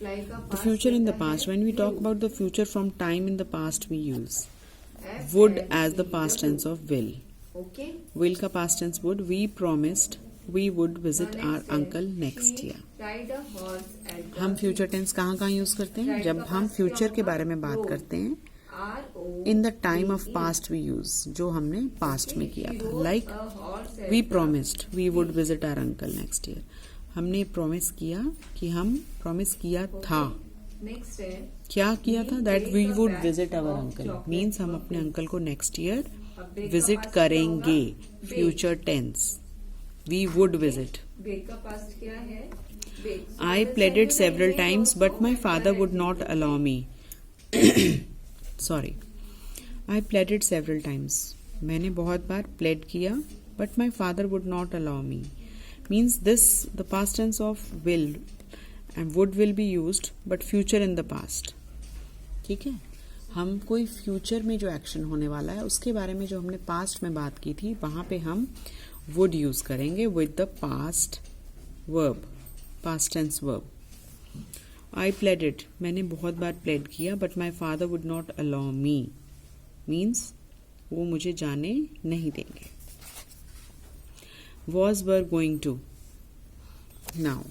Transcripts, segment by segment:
The future in the past. When we talk about the future from time in the past, we use would as the past tense of will. Will का past tense would. We promised we would visit our uncle next year. हम future tense कहाँ use करते हैं? जब हम future के बारे में बात करते हैं, in the time of past we use, जो हमने past में किया था. Like we promised we would visit our uncle next year. हमने promise किया कि हम promise किया था. क्या किया था? That we would visit our uncle. Means हम अपने uncle को next year visit करेंगे. Future tense. We would visit. I pleaded several times, but my father would not allow me. Sorry. I pleaded several times. मैंने बहुत बार plead किया, but my father would not allow me. Means this, the past tense of will and would will be used, but future in the past. ठीक है? हम कोई future में जो action होने वाला है उसके बारे में जो हमने पास्ट में बात की थी वहां पे हम would यूज करेंगे with the past verb, past tense verb. I pleaded, मैंने बहुत बार plead किया, but my father would not allow me. Means वो मुझे जाने नहीं देंगे. Was were going to. Now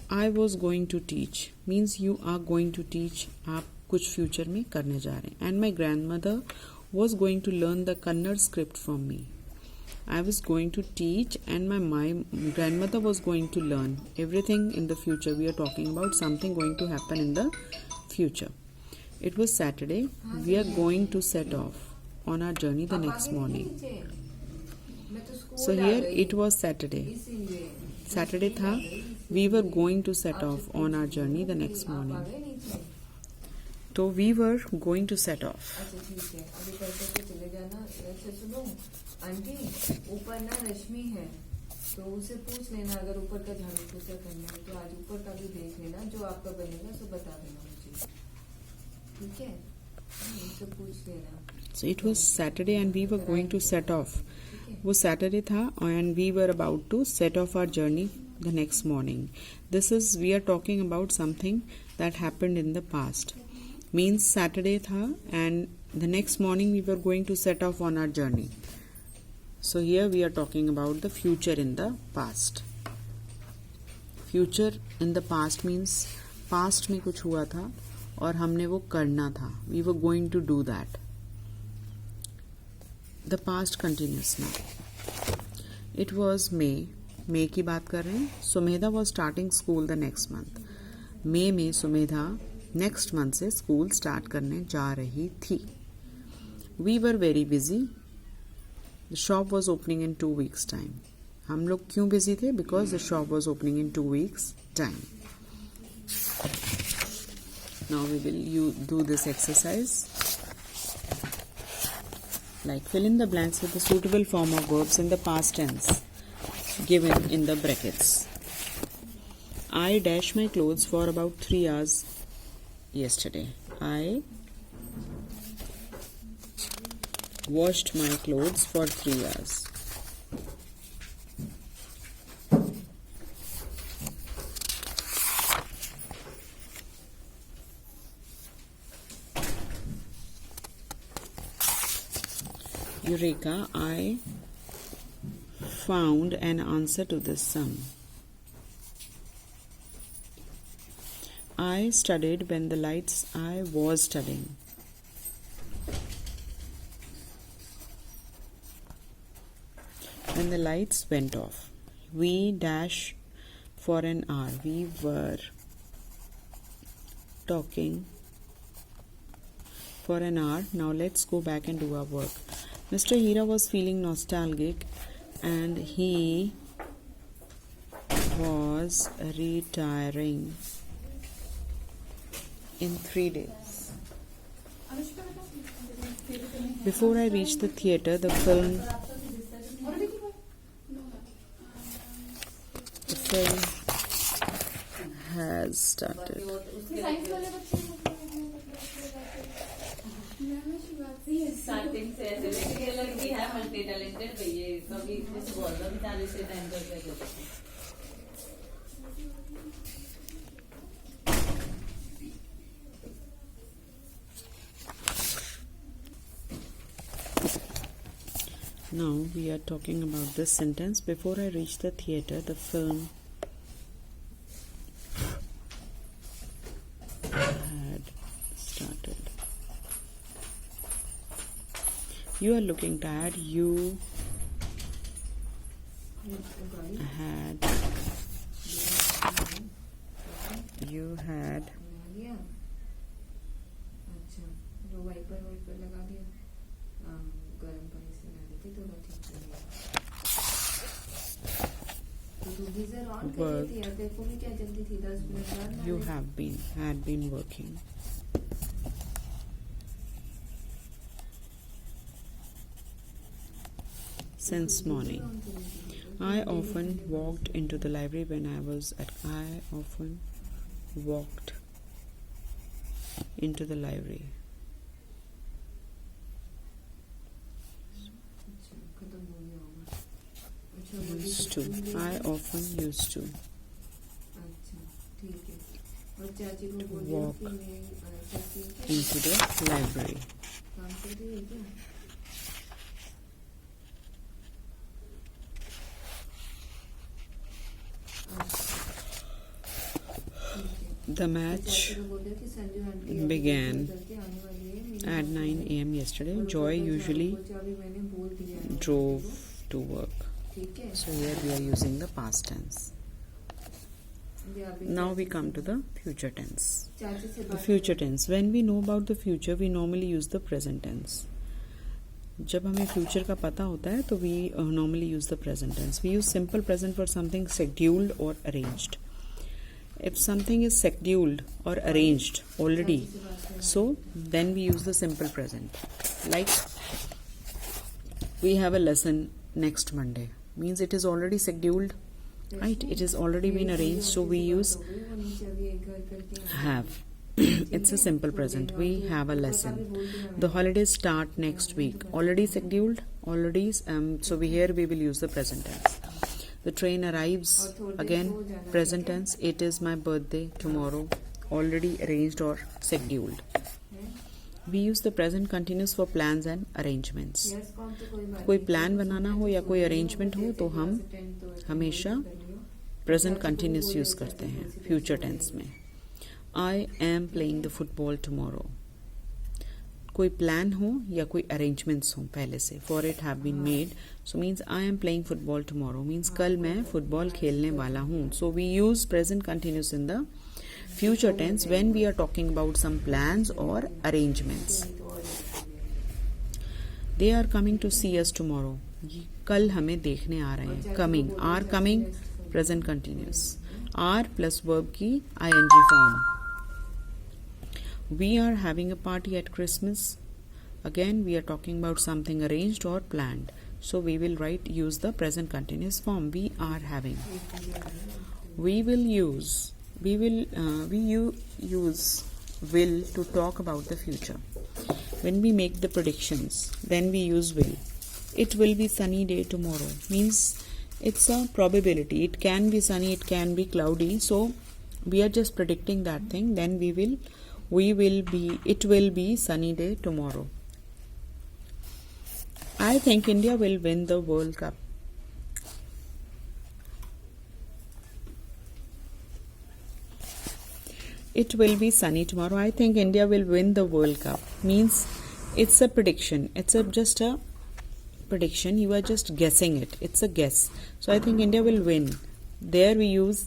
I was going to teach means you are going to teach. आप कुछ फ्यूचर में करने जा रहे हैं. And my grandmother was going to learn the Kannada script from me. I was going to teach and my grandmother was going to learn everything in the future. We are talking about something going to happen in the future. It was Saturday. We are going to set off on our journey the next morning. So here it was Saturday. Saturday था. We were going to set off on our journey the next morning. So we were going to set off. Aunty ऊपर ना रश्मि है तो उसे पूछ लेना अगर ऊपर का झाड़ू पोछा करना है तो आज ऊपर का भी देख लेना जो आपका बनेगा सो बता देना मुझे. ठीक है? उनसे पूछ लेना. So it was Saturday and we were going to set off. वो Saturday था and we were about to set off our journey the next morning. This is, we are talking about something that happened in the past. Means Saturday था and the next morning we were going to set off on our journey. So here we are talking about the future in the past. Future in the past means past में कुछ हुआ था और हमने वो करना था. We were going to do that. The past continues now. It was May. May की बात कर रहे हैं. Sumedha was starting school the next month. May में सुमेधा next month से school start करने जा रही थी. We were very busy. The shop was opening in 2 weeks time. हम लोग क्यों busy थे? Because the shop was opening in 2 weeks time. Now we will do this exercise. Like fill in the blanks with the suitable form of verbs in the past tense given in the brackets. I dashed my clothes for about 3 hours yesterday. I washed my clothes for 3 hours. Eureka, I found an answer to this sum. I studied when the lights. I was studying. When the lights went off. We dashed for an hour. We were talking for an hour. Now let's go back and do our work. Mr. Hira was feeling nostalgic and he was retiring in 3 days. Before I reached the theatre, the film has started. Starting से ऐसे लेके लड़की है multi talented भैया कभी कुछ बोल दो 40 से टाइम कर Now we are talking about this sentence. Before I reached the theatre, the film had started. You are looking tired. You had लगा दिया. अच्छा, जो वाइपर लगा दिया. गर्म पानी से लगा देती थोड़ा ठीक हो जाएगा. तो गीजर ऑन कर देती है. देखो नहीं क्या जल्दी थी. 10 मिनट बाद you had been working. Since morning. I often walked into the library when I was at. I often walked into the library. खत्म हो गया होगा. अच्छा, Used to. I often used to अच्छा ठीक है. और चाची को बोल walk कि मैं चाची into the library. काम कर रही है क्या? The match began at 9 a.m. yesterday. Joy usually drove to work. So here we are using the past tense. Now we come to the future tense. The future tense. When we know about the future, we normally use the present tense. जब हमें future का पता होता है तो we normally use the present tense. We use simple present for something scheduled और arranged. If something is scheduled or arranged already, so then we use the simple present. Like we have a lesson next Monday, means it is already scheduled, right? It has already been arranged, so we use have. It's a simple present. We have a lesson. The holidays start next week. Already scheduled, already. So here we will use the present tense. The train arrives, again present tense. It is my birthday tomorrow. Already arranged or scheduled. We use the present continuous for plans and arrangements. कोई plan बनाना हो या कोई arrangement हो तो हम हमेशा present continuous use करते हैं फ्यूचर टेंस में. I am playing the football tomorrow. कोई प्लान हो या कोई अरेंजमेंट्स हो पहले से. For it have been made. So means I am playing football tomorrow means कल मैं फुटबॉल खेलने वाला हूँ. So we use present continuous in the future tense when we are talking about some plans और arrangements. They are coming to see us tomorrow. कल हमें देखने आ रहे हैं. Coming. Are coming present continuous. Are plus verb की ING form. We are having a party at Christmas. Again, we are talking about something arranged or planned. So we will use the present continuous form. We are having. We use will to talk about the future. When we make the predictions, then we use will. It will be sunny day tomorrow. Means it's a probability. It can be sunny, it can be cloudy. So we are just predicting that thing. Then it will be sunny day tomorrow. I think India will win the World Cup. It will be sunny tomorrow. I think India will win the World Cup. Means it's a prediction. It's just a prediction. You are just guessing it. It's a guess. So I think India will win. There we use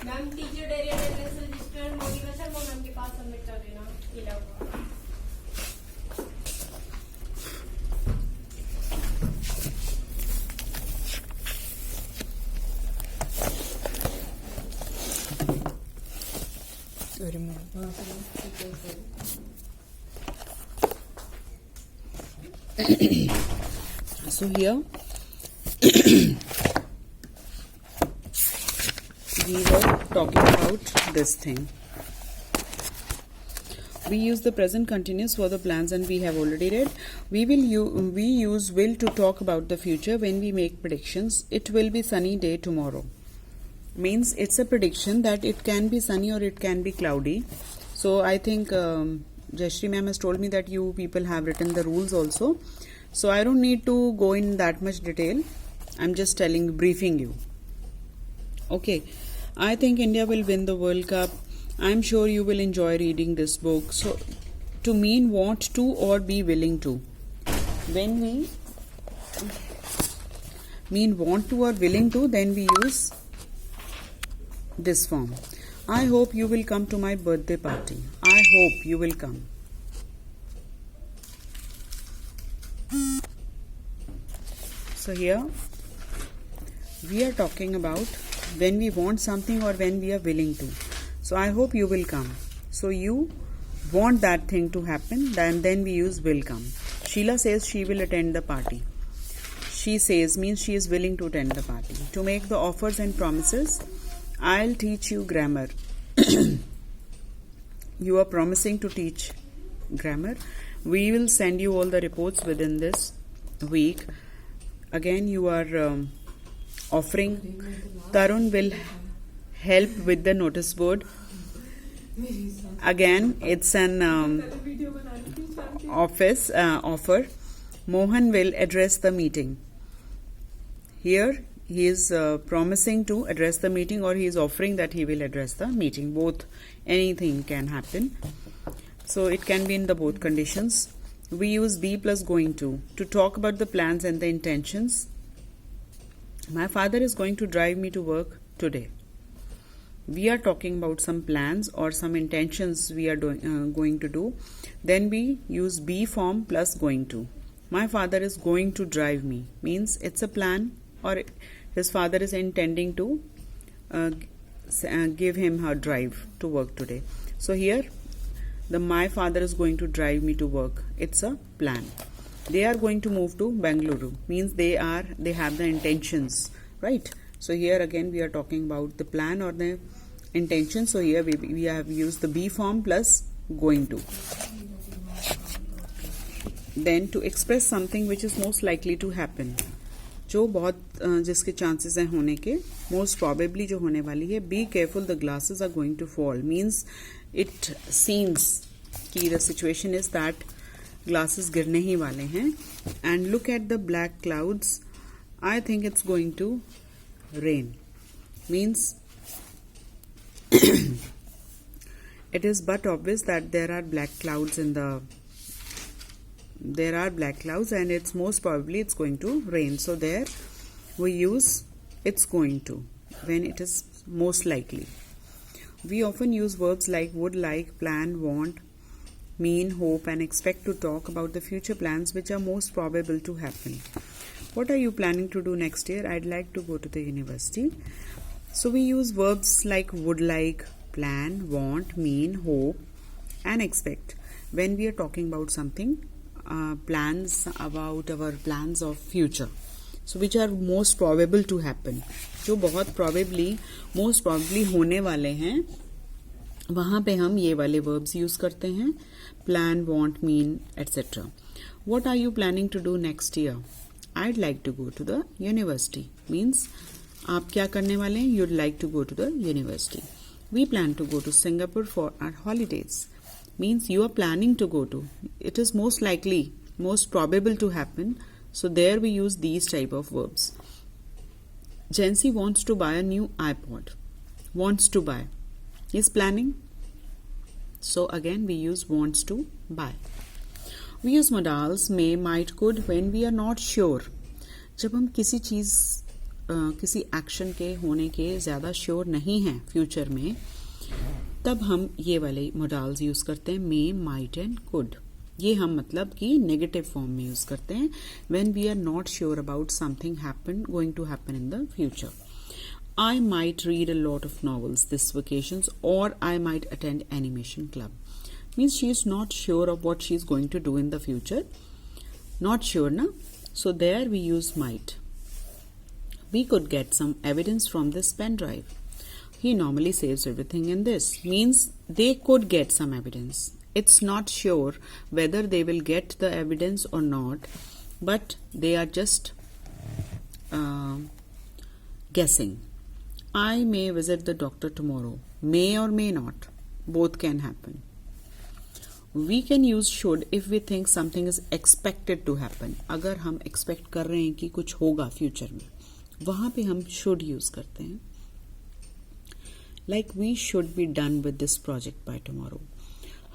ma'am teacher diary attendance register Monika Sharma ma'am के पास submit कर देना. Fill हुआ. So here we were talking about this thing. We use the present continuous for the plans and we have already read. We use will to talk about the future when we make predictions. It will be sunny day tomorrow. means it's a prediction that it can be sunny or it can be cloudy. So I think Jayashree ma'am has told me that you people have written the rules also, so I don't need to go in that much detail. I'm just briefing you. Okay, I think India will win the World Cup. I'm sure you will enjoy reading this book. So to mean want to or be willing to, when we mean want to or willing to, then we use this form. I hope you will come to my birthday party. I hope you will come. So here we are talking about when we want something or when we are willing to. So I hope you will come. So you want that thing to happen, then we use will come. Sheila says she will attend the party. She says means she is willing to attend the party. To make the offers and promises, I'll teach you grammar. You are promising to teach grammar. We will send you all the reports within this week. Again, you are offering. Tarun will help with the notice board. Again, it's an offer. Mohan will address the meeting. Here he is promising to address the meeting, or he is offering that he will address the meeting. Both, anything can happen. So it can be in the both conditions. We use be plus going to talk about the plans and the intentions. My father is going to drive me to work today. We are talking about some plans or some intentions we are going to do. Then we use be form plus going to. My father is going to drive me means it's a plan, or his father is intending to give him her drive to work today. So here my father is going to drive me to work. It's a plan. They are going to move to Bengaluru means they have the intentions, right? So here again we are talking about the plan or the intention. So here we have used the be form plus going to. Then to express something which is most likely to happen, जो बहुत जिसके chances हैं होने के, most probably जो होने वाली है. Be careful, the glasses are going to fall means it seems कि the situation is that glasses गिरने ही वाले हैं. And look at the black clouds. I think it's going to rain means it is but obvious that there are black clouds and it's most probably it's going to rain. So there we use it's going to when it is most likely. We often use verbs like would, like, plan, want, mean, hope and expect to talk about the future plans which are most probable to happen. What are you planning to do next year? I'd like to go to the university. So we use verbs like would, like, plan, want, mean, hope and expect when we are talking about something, plans about our plans of future. So which are most probable to happen, जो बहुत most probably होने वाले हैं, वहाँ पे हम ये वाले verbs use करते हैं, plan, want, mean, etc. What are you planning to do next year? I'd like to go to the university means आप क्या करने वाले हैं? You'd like to go to the university. We plan to go to Singapore for our holidays means you are planning to go to. It is most likely, most probable to happen. So there we use these type of verbs. Jancy wants to buy a new iPod. Wants to buy is planning. So again we use wants to buy. We use modals may, might, could when we are not sure. जब हम किसी चीज़ किसी action के होने के ज़्यादा sure नहीं हैं फ्यूचर में, तब हम ये वाले मोडाल्स यूज़ करते हैं मे, माइट एंड कुड. ये हम मतलब कि नेगेटिव फॉर्म में यूज़ करते हैं when we are not sure about something going to happen in the future. I might read a lot of novels this vacations, or I might attend animation club. Means she is not sure of what she is going to do in the future. Not sure, na? So there we use might. We could get some evidence from this pen drive. He normally saves everything in this. Means they could get some evidence. It's not sure whether they will get the evidence or not, but they are just guessing. I may visit the doctor tomorrow. May or may not. Both can happen. We can use should if we think something is expected to happen. अगर हम expect कर रहे हैं कि कुछ होगा future में, वहाँ पे हम should use करते हैं. Like we should be done with this project by tomorrow.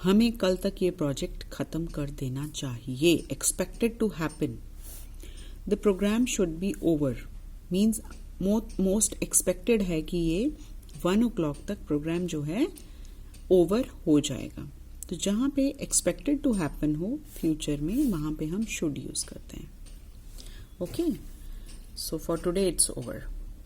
हमें कल तक ये प्रोजेक्ट खत्म कर देना चाहिए. Expected to happen. The program should be over. Means most expected है कि ये 1 o'clock तक प्रोग्राम जो है ओवर हो जाएगा. तो जहाँ पे expected to happen हो फ्यूचर में, वहाँ पे हम should यूज करते हैं. Okay, so for today it's over.